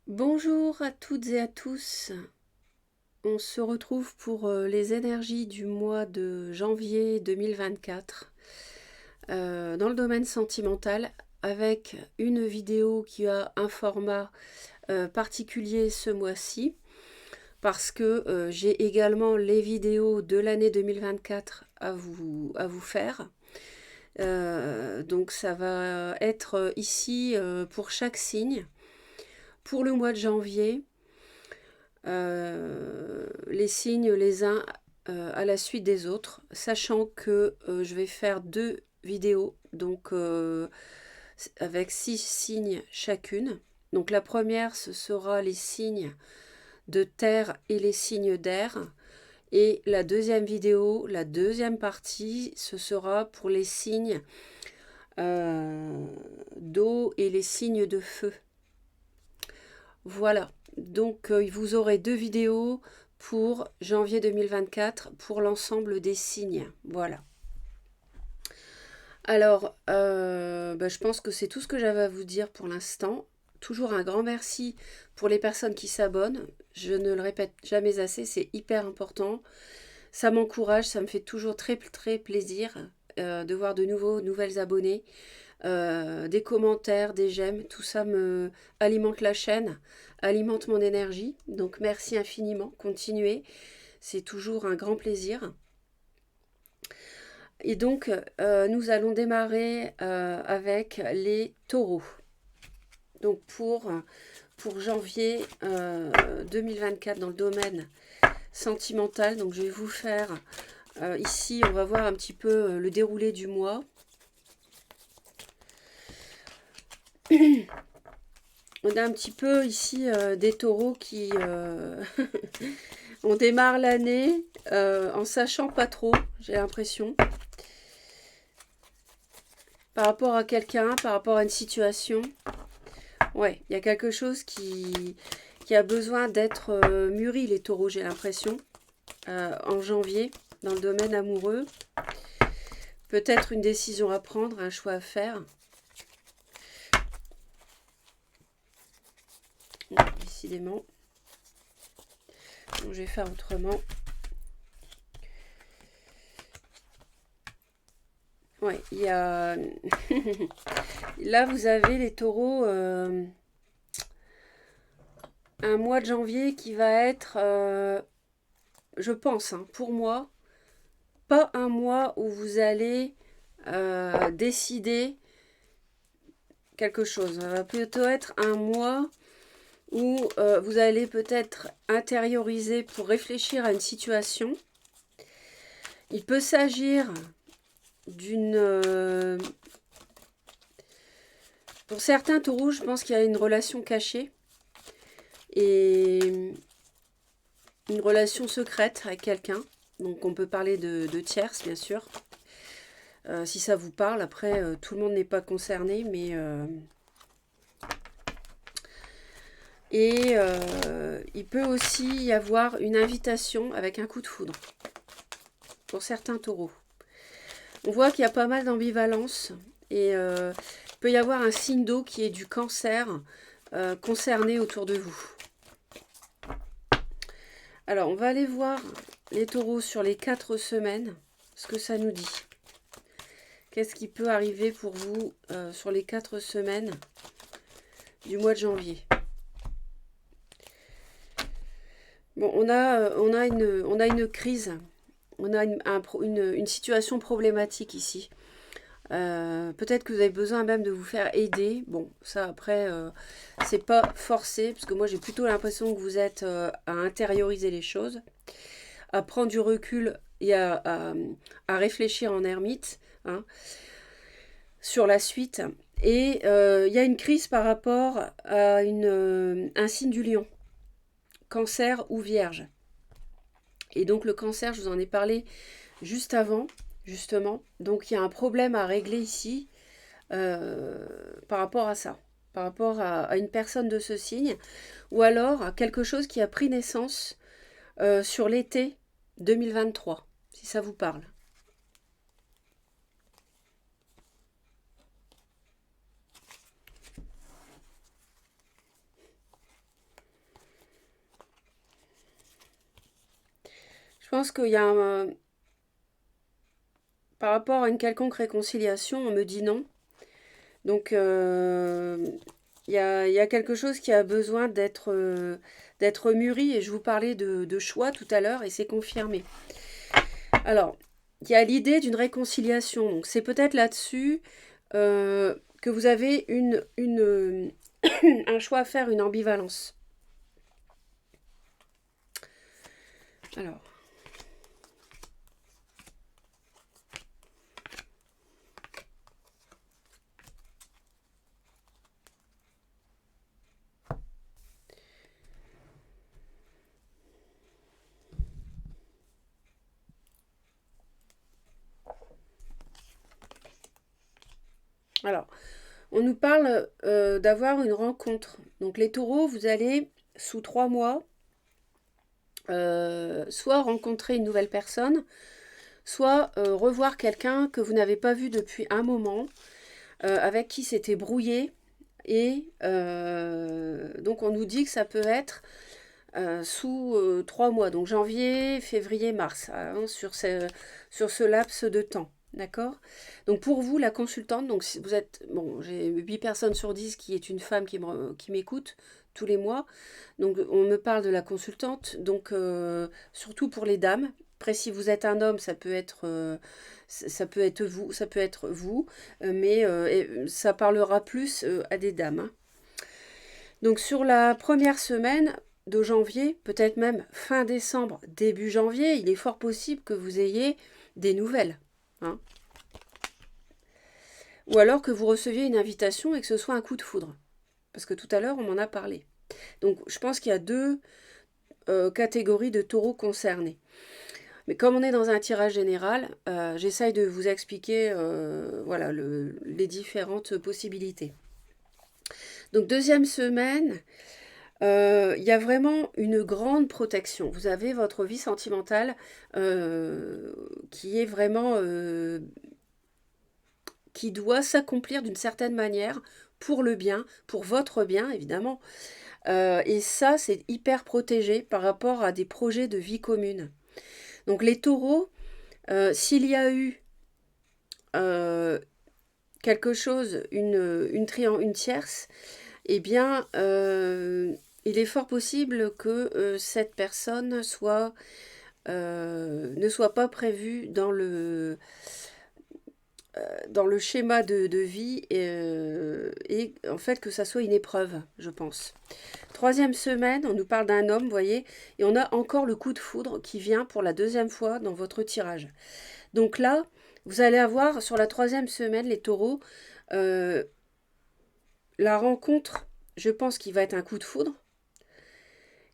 Bonjour à toutes et à tous. On se retrouve pour les énergies du mois de janvier 2024 dans le domaine sentimental avec une vidéo qui a un format particulier ce mois-ci parce que j'ai également les vidéos de l'année 2024 à vous faire. Donc ça va être ici pour chaque signe. Pour le mois de janvier, les signes les uns à la suite des autres, sachant que je vais faire deux vidéos, donc avec 6 signes chacune. Donc la première, ce sera les signes de terre et les signes d'air. Et la deuxième vidéo, la deuxième partie, ce sera pour les signes d'eau et les signes de feu. Voilà, donc vous aurez deux vidéos pour janvier 2024 pour l'ensemble des signes. Voilà. Alors, je pense que c'est tout ce que j'avais à vous dire pour l'instant. Toujours un grand merci pour les personnes qui s'abonnent. Je ne le répète jamais assez, c'est hyper important. Ça m'encourage, ça me fait toujours très très plaisir de voir de nouvelles abonnés. Des commentaires, des j'aime, tout ça me alimente la chaîne, alimente mon énergie. Donc merci infiniment, continuez, c'est toujours un grand plaisir. Et donc nous allons démarrer avec les taureaux. Donc pour janvier 2024 dans le domaine sentimental, donc je vais vous faire ici, on va voir un petit peu le déroulé du mois. On a un petit peu ici des taureaux qui on démarre l'année en sachant pas trop, j'ai l'impression, par rapport à quelqu'un, par rapport à une situation. Ouais, il y a quelque chose qui a besoin d'être mûri, les taureaux, j'ai l'impression, en janvier, dans le domaine amoureux. Peut-être une décision à prendre, un choix à faire. Décidément. Donc, je vais faire autrement. Ouais, il y a... Là, vous avez les taureaux, un mois de janvier qui va être, je pense, hein, pour moi, pas un mois où vous allez décider quelque chose. Ça va plutôt être un mois où vous allez peut-être intérioriser pour réfléchir à une situation. Il peut s'agir d'une... pour certains taureaux, je pense qu'il y a une relation cachée et une relation secrète avec quelqu'un. Donc on peut parler de tierces, bien sûr. Si ça vous parle, après, tout le monde n'est pas concerné, mais... Et il peut aussi y avoir une invitation avec un coup de foudre pour certains taureaux. On voit qu'il y a pas mal d'ambivalence et il peut y avoir un signe d'eau qui est du cancer concerné autour de vous. Alors, on va aller voir les taureaux sur les 4 semaines, ce que ça nous dit. Qu'est-ce qui peut arriver pour vous sur les 4 semaines du mois de janvier? Bon, on a une crise, on a une situation problématique ici. Peut-être que vous avez besoin même de vous faire aider. Bon, ça après, c'est pas forcé, parce que moi j'ai plutôt l'impression que vous êtes à intérioriser les choses, à prendre du recul et à réfléchir en ermite hein, sur la suite. Et il y a une crise par rapport à un signe du lion, cancer ou vierge. Et donc le cancer, je vous en ai parlé juste avant, justement. Donc il y a un problème à régler ici par rapport à ça, par rapport à une personne de ce signe, ou alors à quelque chose qui a pris naissance sur l'été 2023, si ça vous parle. Je pense qu'il y a par rapport à une quelconque réconciliation, on me dit non. Donc, il y a quelque chose qui a besoin d'être mûri. Et je vous parlais de choix tout à l'heure et c'est confirmé. Alors, il y a l'idée d'une réconciliation. Donc, c'est peut-être là-dessus que vous avez un choix à faire, une ambivalence. Alors, alors, on nous parle d'avoir une rencontre. Donc, les taureaux, vous allez, sous 3 mois, soit rencontrer une nouvelle personne, soit revoir quelqu'un que vous n'avez pas vu depuis un moment, avec qui c'était brouillé. Et donc on nous dit que ça peut être sous 3 mois, donc janvier, février, mars, hein, sur ce laps de temps. D'accord. Donc pour vous, la consultante, donc si vous êtes, bon, j'ai 8 personnes sur 10 qui est une femme qui m'écoute tous les mois. Donc on me parle de la consultante, donc surtout pour les dames. Après, si vous êtes un homme, ça peut être vous, mais ça parlera plus à des dames, hein. Donc sur la première semaine de janvier, peut-être même fin décembre, début janvier, il est fort possible que vous ayez des nouvelles, hein. Ou alors que vous receviez une invitation et que ce soit un coup de foudre. Parce que tout à l'heure, on m'en a parlé. Donc je pense qu'il y a deux catégories de taureaux concernés. Mais comme on est dans un tirage général, j'essaye de vous expliquer voilà, les différentes possibilités. Donc deuxième semaine, il y a vraiment une grande protection. Vous avez votre vie sentimentale qui est vraiment qui doit s'accomplir d'une certaine manière pour le bien, pour votre bien évidemment. Et ça, c'est hyper protégé par rapport à des projets de vie commune. Donc les taureaux, s'il y a eu quelque chose, une tierce, eh bien, il est fort possible que cette personne ne soit pas prévue dans le schéma de vie et en fait que ça soit une épreuve, je pense. Troisième semaine, on nous parle d'un homme, vous voyez, et on a encore le coup de foudre qui vient pour la deuxième fois dans votre tirage. Donc là, vous allez avoir sur la troisième semaine, les taureaux, euh, la rencontre, je pense qu'il va être un coup de foudre,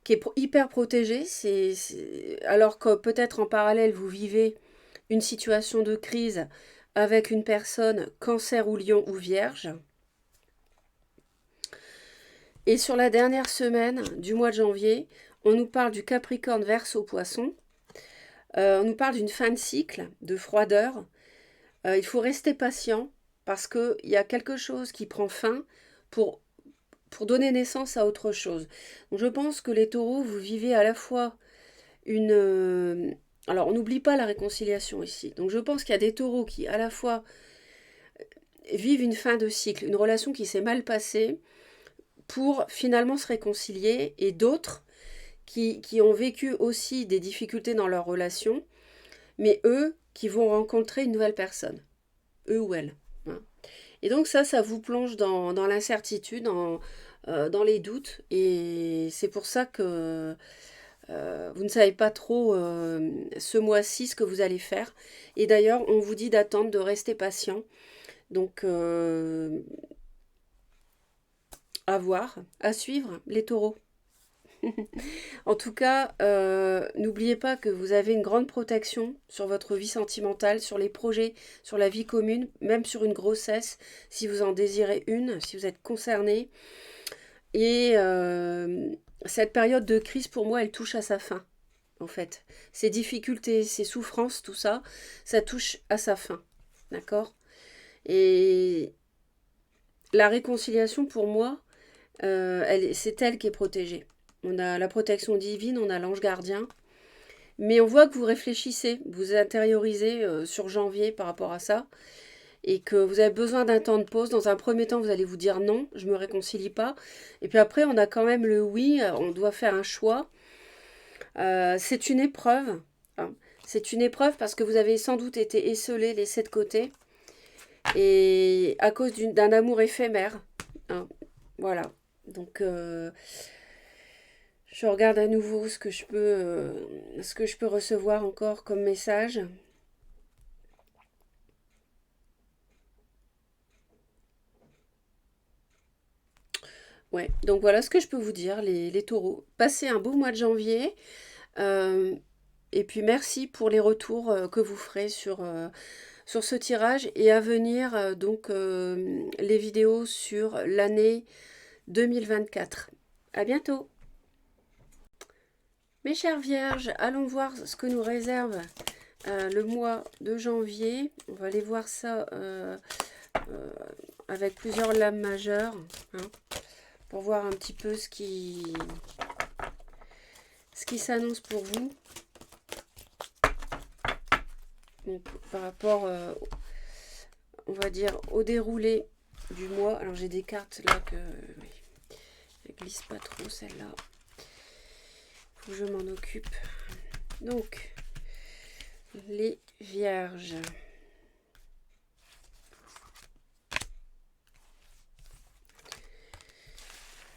qui est hyper protégé, alors que peut-être en parallèle, vous vivez une situation de crise avec une personne cancer ou lion ou vierge. Et sur la dernière semaine du mois de janvier, on nous parle du Capricorne Verseau Poisson. On nous parle d'une fin de cycle, de froideur. Il faut rester patient parce qu'il y a quelque chose qui prend fin pour, pour donner naissance à autre chose. Donc je pense que les taureaux, vous vivez à la fois alors on n'oublie pas la réconciliation ici. Donc je pense qu'il y a des taureaux qui à la fois vivent une fin de cycle, une relation qui s'est mal passée pour finalement se réconcilier et d'autres qui ont vécu aussi des difficultés dans leur relation, mais eux qui vont rencontrer une nouvelle personne, eux ou elles, hein. Et donc ça vous plonge dans l'incertitude, dans les doutes, et c'est pour ça que vous ne savez pas trop ce mois-ci ce que vous allez faire. Et d'ailleurs, on vous dit d'attendre, de rester patient. Donc, à voir, à suivre, les taureaux. En tout cas, n'oubliez pas que vous avez une grande protection sur votre vie sentimentale, sur les projets, sur la vie commune, même sur une grossesse, si vous en désirez une, si vous êtes concerné. Et cette période de crise, pour moi, elle touche à sa fin, en fait. Ces difficultés, ces souffrances, tout ça, ça touche à sa fin. D'accord. Et la réconciliation, pour moi, c'est elle qui est protégée. On a la protection divine, on a l'ange gardien, Mais on voit que vous réfléchissez, vous intériorisez sur janvier par rapport à ça, et que vous avez besoin d'un temps de pause. Dans un premier temps, vous allez vous dire non, je me réconcilie pas. Et puis après, on a quand même le oui, on doit faire un choix. C'est une épreuve, hein. C'est une épreuve parce que vous avez sans doute été esseulé, laissé de côté, et à cause d'un amour éphémère, hein. Voilà. Donc, je regarde à nouveau ce que je peux recevoir encore comme message. Ouais, donc voilà ce que je peux vous dire, les taureaux. Passez un beau mois de janvier. euh, et puis merci pour les retours que vous ferez sur ce tirage. Et à venir, les vidéos sur l'année 2024. À bientôt. Mes chères vierges, allons voir ce que nous réserve le mois de janvier. On va aller voir ça euh, avec plusieurs lames majeures, hein, pour voir un petit peu ce qui s'annonce pour vous. Donc, par rapport, on va dire, au déroulé du mois. Alors j'ai des cartes là que oui, elles glissent pas trop, celle-là. Faut que je m'en occupe. Donc, les vierges.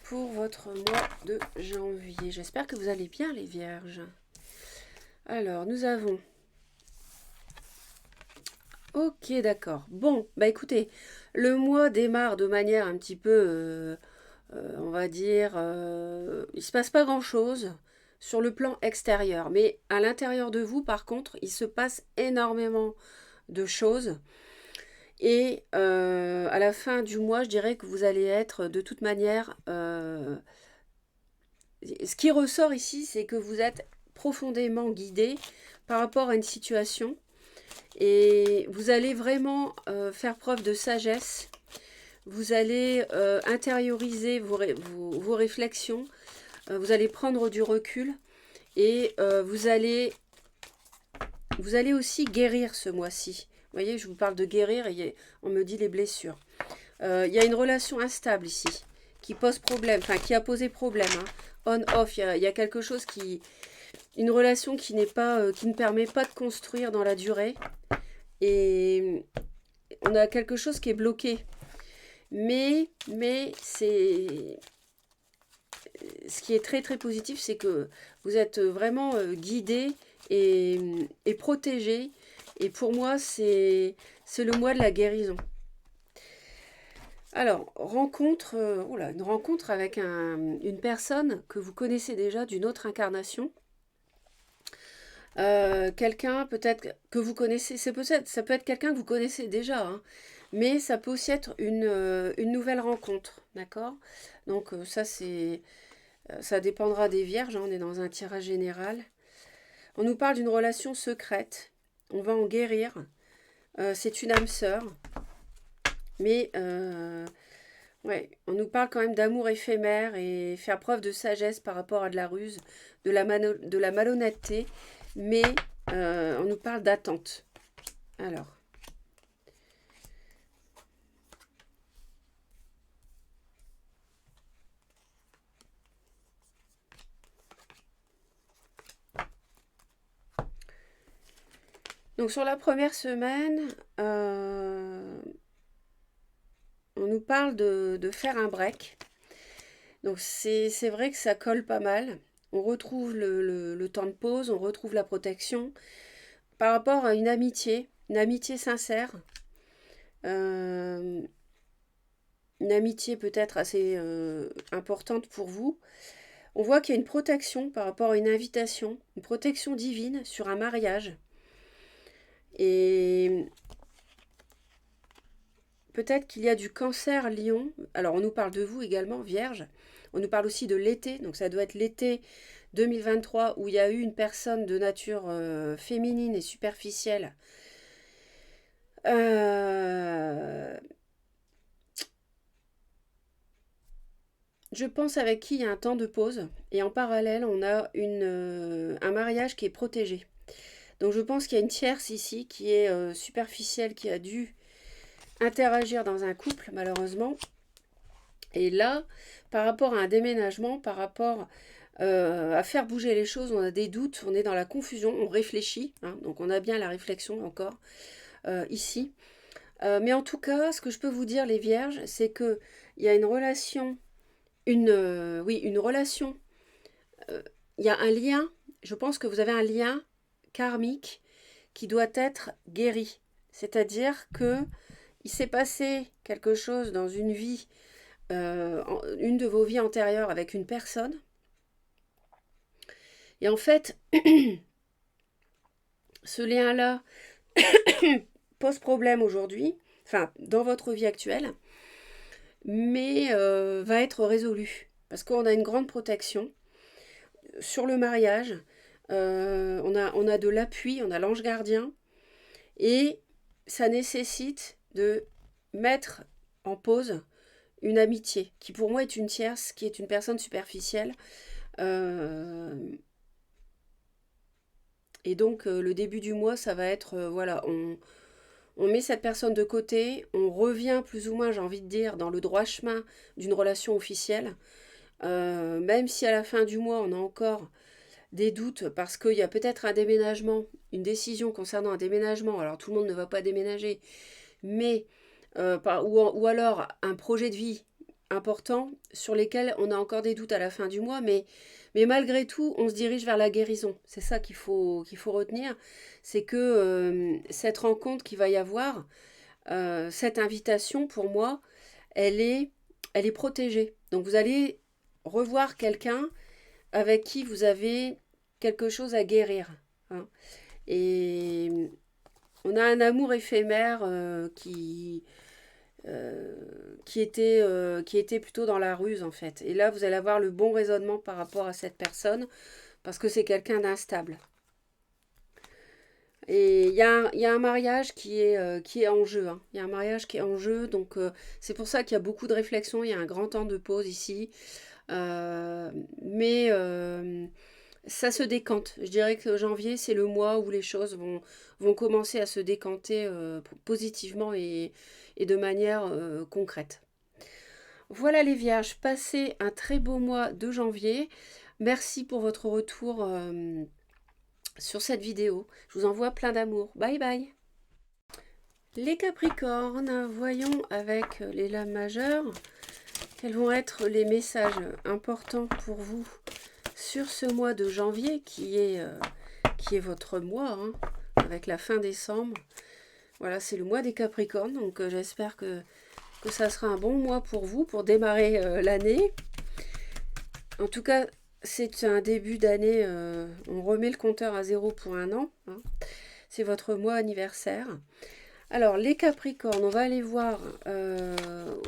Pour votre mois de janvier. J'espère que vous allez bien, les vierges. Alors, nous avons... Ok, d'accord. Bon, bah écoutez, le mois démarre de manière un petit peu, on va dire, il se passe pas grand-chose sur le plan extérieur, mais à l'intérieur de vous, par contre, il se passe énormément de choses. Et à la fin du mois, je dirais que vous allez être de toute manière... ce qui ressort ici, c'est que vous êtes profondément guidé par rapport à une situation et vous allez vraiment faire preuve de sagesse. Vous allez intérioriser vos réflexions, vous allez prendre du recul et vous allez aussi guérir ce mois-ci. Vous voyez, je vous parle de guérir et on me dit les blessures. Il y a une relation instable ici qui pose problème, enfin qui a posé problème, hein. On-off, il y a quelque chose qui... Une relation qui n'est pas, qui ne permet pas de construire dans la durée. Et on a quelque chose qui est bloqué. Mais c'est... Ce qui est très très positif, c'est que vous êtes vraiment guidé et protégé. Et pour moi, c'est le mois de la guérison. Alors, une rencontre avec une personne que vous connaissez déjà d'une autre incarnation. Quelqu'un peut-être que vous connaissez, ça peut être quelqu'un que vous connaissez déjà, hein, mais ça peut aussi être une nouvelle rencontre, d'accord? Donc ça dépendra des vierges, hein, on est dans un tirage général. On nous parle d'une relation secrète, on va en guérir, c'est une âme sœur, mais ouais, on nous parle quand même d'amour éphémère et faire preuve de sagesse par rapport à de la ruse, de la malhonnêteté, mais on nous parle d'attente. Alors. Donc sur la première semaine, on nous parle de faire un break. Donc c'est vrai que ça colle pas mal. On retrouve le temps de pause, on retrouve la protection par rapport à une amitié sincère, euh, une amitié peut-être assez importante pour vous. On voit qu'il y a une protection par rapport à une invitation, une protection divine sur un mariage. Et peut-être qu'il y a du cancer lion. Alors on nous parle de vous également, vierge. On nous parle aussi de l'été. Donc ça doit être l'été 2023 où il y a eu une personne de nature féminine et superficielle. je pense avec qui il y a un temps de pause. Et en parallèle, on a un mariage qui est protégé. Donc je pense qu'il y a une tierce ici qui est superficielle, qui a dû interagir dans un couple, malheureusement. Et là, par rapport à un déménagement, par rapport à faire bouger les choses, on a des doutes, on est dans la confusion, on réfléchit, hein, donc on a bien la réflexion encore ici. Mais en tout cas, ce que je peux vous dire, les vierges, c'est que il y a une relation, oui, une relation, il y a un lien, je pense que vous avez un lien karmique qui doit être guéri. C'est-à-dire que il s'est passé quelque chose dans une vie, une de vos vies antérieures avec une personne. Et en fait, ce lien-là pose problème aujourd'hui, enfin dans votre vie actuelle, mais va être résolu. Parce qu'on a une grande protection sur le mariage, on a de l'appui, on a l'ange gardien, et ça nécessite de mettre en pause une amitié, qui pour moi est une tierce, qui est une personne superficielle. Euh, et donc le début du mois, ça va être, voilà, on met cette personne de côté, on revient plus ou moins, j'ai envie de dire, dans le droit chemin d'une relation officielle. Même si à la fin du mois, on a encore des doutes parce qu'il y a peut-être un déménagement, une décision concernant un déménagement. Alors tout le monde ne va pas déménager, mais ou alors un projet de vie important sur lesquels on a encore des doutes à la fin du mois, mais malgré tout, on se dirige vers la guérison. C'est ça qu'il faut retenir, c'est que cette rencontre qu'il va y avoir, cette invitation, pour moi, elle est protégée. Donc vous allez revoir quelqu'un avec qui vous avez quelque chose à guérir, hein. Et on a un amour éphémère qui était plutôt dans la ruse en fait. Et là, vous allez avoir le bon raisonnement par rapport à cette personne parce que c'est quelqu'un d'instable. Et il y a un mariage qui est en jeu, hein. Il y a un mariage qui est en jeu, donc c'est pour ça qu'il y a beaucoup de réflexion, il y a un grand temps de pause ici. Euh, mais ça se décante. Je dirais que janvier, c'est le mois où les choses vont commencer à se décanter positivement et de manière concrète. Voilà les vierges, passez un très beau mois de janvier. Merci pour votre retour sur cette vidéo. Je vous envoie plein d'amour. Bye bye. Les capricornes, voyons avec les lames majeures quels vont être les messages importants pour vous sur ce mois de janvier qui est votre mois, hein, avec la fin décembre. Voilà, c'est le mois des Capricornes, donc j'espère que ça sera un bon mois pour vous, pour démarrer l'année. En tout cas, c'est un début d'année, on remet le compteur à zéro pour un an, hein. C'est votre mois anniversaire. Alors, les Capricornes, on va aller voir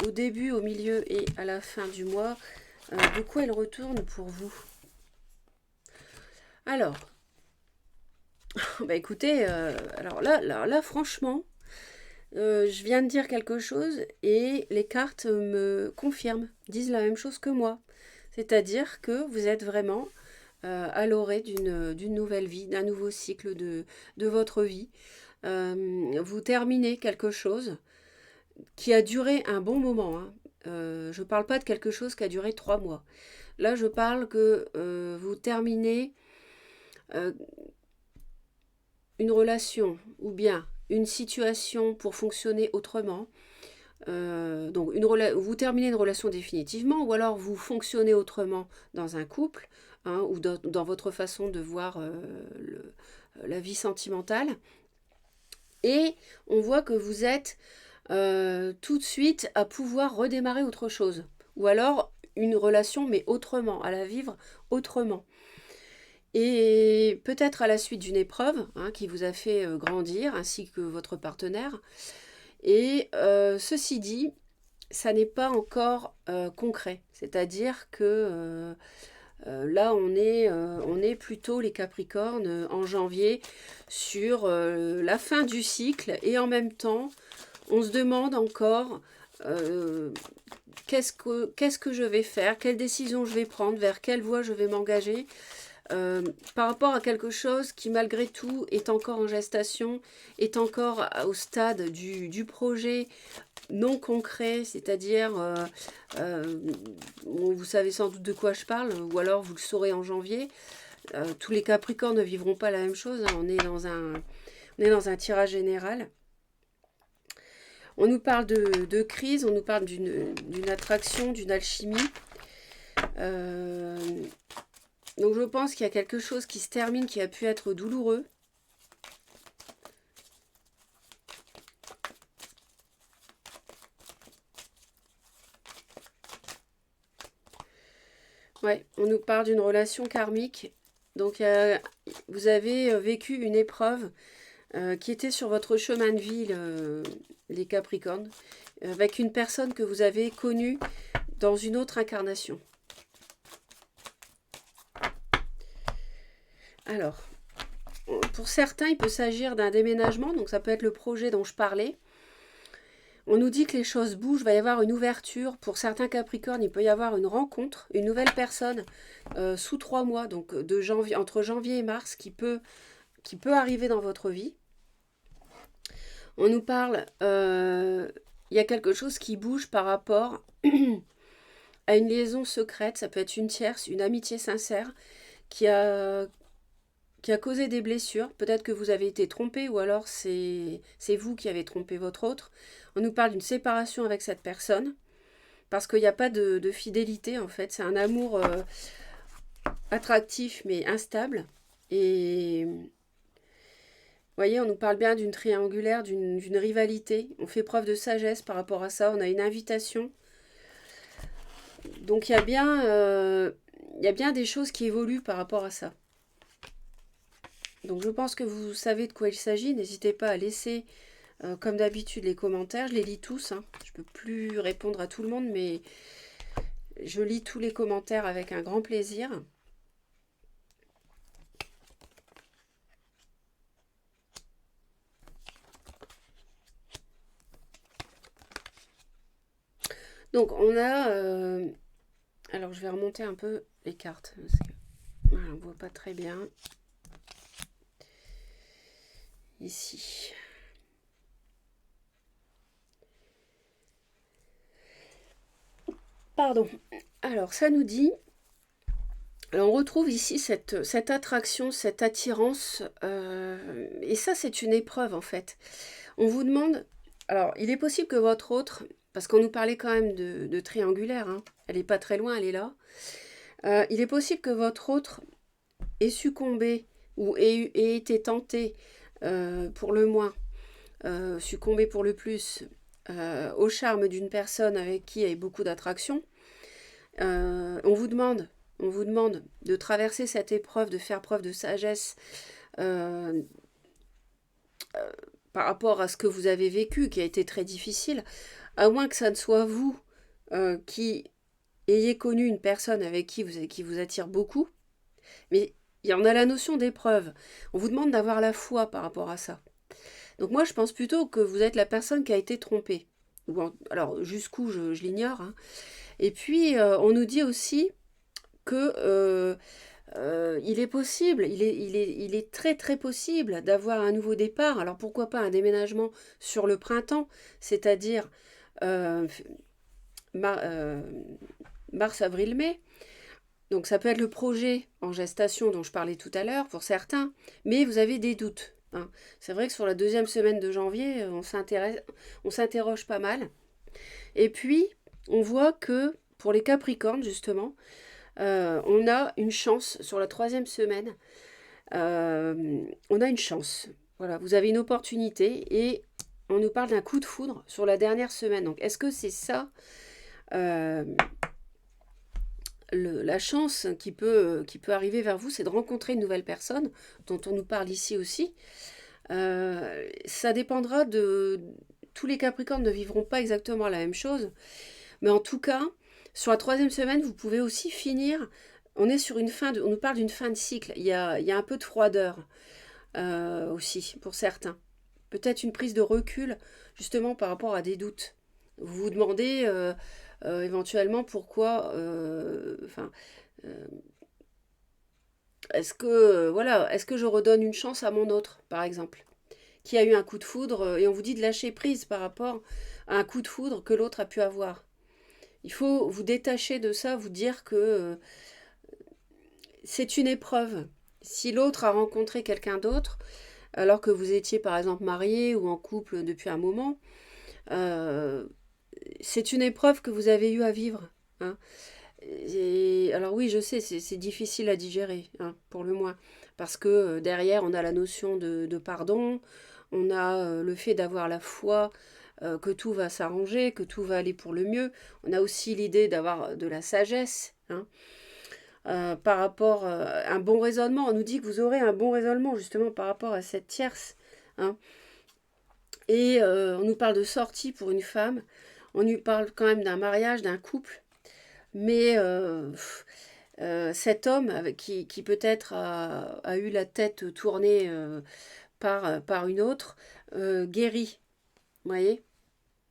au début, au milieu et à la fin du mois de quoi elle retourne pour vous. Alors, bah écoutez, alors là, franchement, je viens de dire quelque chose et les cartes me confirment, disent la même chose que moi. C'est-à-dire que vous êtes vraiment à l'orée d'une nouvelle vie, d'un nouveau cycle de votre vie. Vous terminez quelque chose qui a duré un bon moment, hein. Je ne parle pas de quelque chose qui a duré 3 mois. Là, je parle que vous terminez une relation ou bien une situation pour fonctionner autrement. Donc vous terminez une relation définitivement ou alors vous fonctionnez autrement dans un couple, hein, ou dans votre façon de voir la vie sentimentale. Et on voit que vous êtes tout de suite à pouvoir redémarrer autre chose. Ou alors une relation mais autrement, à la vivre autrement. Et peut-être à la suite d'une épreuve, hein, qui vous a fait grandir, ainsi que votre partenaire. Et ceci dit, ça n'est pas encore concret. C'est-à-dire que là, on est plutôt les Capricornes en janvier sur la fin du cycle. Et en même temps, on se demande encore qu'est-ce que je vais faire, quelle décision je vais prendre, vers quelle voie je vais m'engager, par rapport à quelque chose qui malgré tout est encore en gestation, est encore au stade du projet non concret, c'est-à-dire, bon, vous savez sans doute de quoi je parle, ou alors vous le saurez en janvier. Tous les Capricornes ne vivront pas la même chose, hein, on est dans un tirage général. On nous parle de crise, on nous parle d'une attraction, d'une alchimie. Euh, donc je pense qu'il y a quelque chose qui se termine, qui a pu être douloureux. Ouais, on nous parle d'une relation karmique. Donc vous avez vécu une épreuve qui était sur votre chemin de vie, les Capricornes, avec une personne que vous avez connue dans une autre incarnation. Alors, pour certains, il peut s'agir d'un déménagement, donc ça peut être le projet dont je parlais. On nous dit que les choses bougent, il va y avoir une ouverture. Pour certains Capricornes, il peut y avoir une rencontre, une nouvelle personne sous 3 mois, donc entre janvier et mars, qui peut arriver dans votre vie. On nous parle, il y a quelque chose qui bouge par rapport à une liaison secrète, ça peut être une tierce, une amitié sincère, qui a causé des blessures. Peut-être que vous avez été trompé ou alors c'est vous qui avez trompé votre autre. On nous parle d'une séparation avec cette personne parce qu'il n'y a pas de fidélité en fait. C'est un amour attractif mais instable. Et vous voyez, on nous parle bien d'une triangulaire, d'une rivalité. On fait preuve de sagesse par rapport à ça. On a une invitation. Donc il y a bien des choses qui évoluent par rapport à ça. Donc je pense que vous savez de quoi il s'agit. N'hésitez pas à laisser, comme d'habitude, les commentaires. Je les lis tous. Hein. Je ne peux plus répondre à tout le monde, mais je lis tous les commentaires avec un grand plaisir. Donc on a... alors je vais remonter un peu les cartes. Parce que, voilà, on ne voit pas très bien. Ici. Pardon. Alors, ça nous dit... Alors, on retrouve ici cette attraction, cette attirance. Et ça, c'est une épreuve, en fait. On vous demande... Alors, il est possible que votre autre... Parce qu'on nous parlait quand même de triangulaire. Hein, elle n'est pas très loin, elle est là. Il est possible que votre autre ait succombé ou ait été tenté, pour le moins, succomber pour le plus, au charme d'une personne avec qui il y a beaucoup d'attraction. On vous demande de traverser cette épreuve, de faire preuve de sagesse par rapport à ce que vous avez vécu, qui a été très difficile, à moins que ça ne soit vous qui ayez connu une personne avec qui vous attire beaucoup. Mais il y en a la notion d'épreuve. On vous demande d'avoir la foi par rapport à ça. Donc moi, je pense plutôt que vous êtes la personne qui a été trompée. Alors, jusqu'où, je l'ignore. Hein. Et puis, on nous dit aussi que il est possible, il est très très possible d'avoir un nouveau départ. Alors, pourquoi pas un déménagement sur le printemps, c'est-à-dire mars, avril, mai. Donc, ça peut être le projet en gestation dont je parlais tout à l'heure pour certains, mais vous avez des doutes. Hein. C'est vrai que sur la deuxième semaine de janvier, on s'interroge pas mal. Et puis, on voit que pour les Capricornes, justement, on a une chance sur la troisième semaine. On a une chance. Voilà, vous avez une opportunité et on nous parle d'un coup de foudre sur la dernière semaine. Donc, est-ce que c'est ça la chance qui peut arriver vers vous, c'est de rencontrer une nouvelle personne, dont on nous parle ici aussi. Ça dépendra de... Tous les Capricornes ne vivront pas exactement la même chose, mais en tout cas, sur la troisième semaine, vous pouvez aussi finir... On est sur on nous parle d'une fin de cycle. Il y a un peu de froideur aussi, pour certains. Peut-être une prise de recul, justement, par rapport à des doutes. Vous vous demandez... Éventuellement, pourquoi, enfin, voilà, est-ce que je redonne une chance à mon autre, par exemple, qui a eu un coup de foudre, et on vous dit de lâcher prise par rapport à un coup de foudre que l'autre a pu avoir. Il faut vous détacher de ça, vous dire que c'est une épreuve. Si l'autre a rencontré quelqu'un d'autre, alors que vous étiez par exemple marié ou en couple depuis un moment, euh, c'est une épreuve que vous avez eu à vivre, hein. Et, alors oui, je sais, c'est difficile à digérer, hein, pour le moins, parce que derrière, on a la notion de pardon, on a le fait d'avoir la foi, que tout va s'arranger, que tout va aller pour le mieux. On a aussi l'idée d'avoir de la sagesse, hein, par rapport à un bon raisonnement. On nous dit que vous aurez un bon raisonnement justement par rapport à cette tierce, hein. Et on nous parle de sortie pour une femme, on nous parle quand même d'un mariage, d'un couple, mais cet homme qui peut-être a eu la tête tournée par une autre, guérit, vous voyez,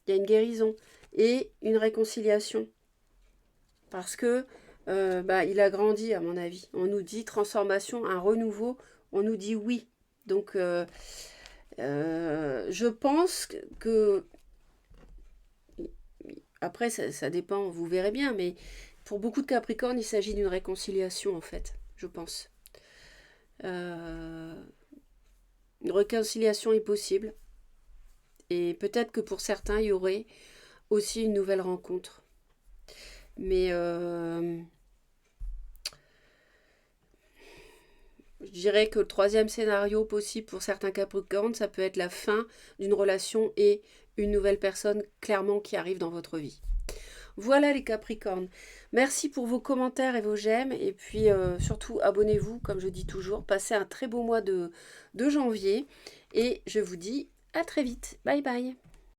il y a une guérison et une réconciliation. Parce que bah, il a grandi, à mon avis. On nous dit transformation, un renouveau, on nous dit oui. Donc, je pense que après, ça dépend, vous verrez bien, mais pour beaucoup de Capricornes, il s'agit d'une réconciliation, en fait, je pense. Euh, une réconciliation est possible. Et peut-être que pour certains, il y aurait aussi une nouvelle rencontre. Mais je dirais que le troisième scénario possible pour certains Capricornes, ça peut être la fin d'une relation et une nouvelle personne clairement qui arrive dans votre vie. Voilà les Capricornes. Merci pour vos commentaires et vos j'aime. Et puis surtout, abonnez-vous, comme je dis toujours. Passez un très beau mois de janvier. Et je vous dis à très vite. Bye bye.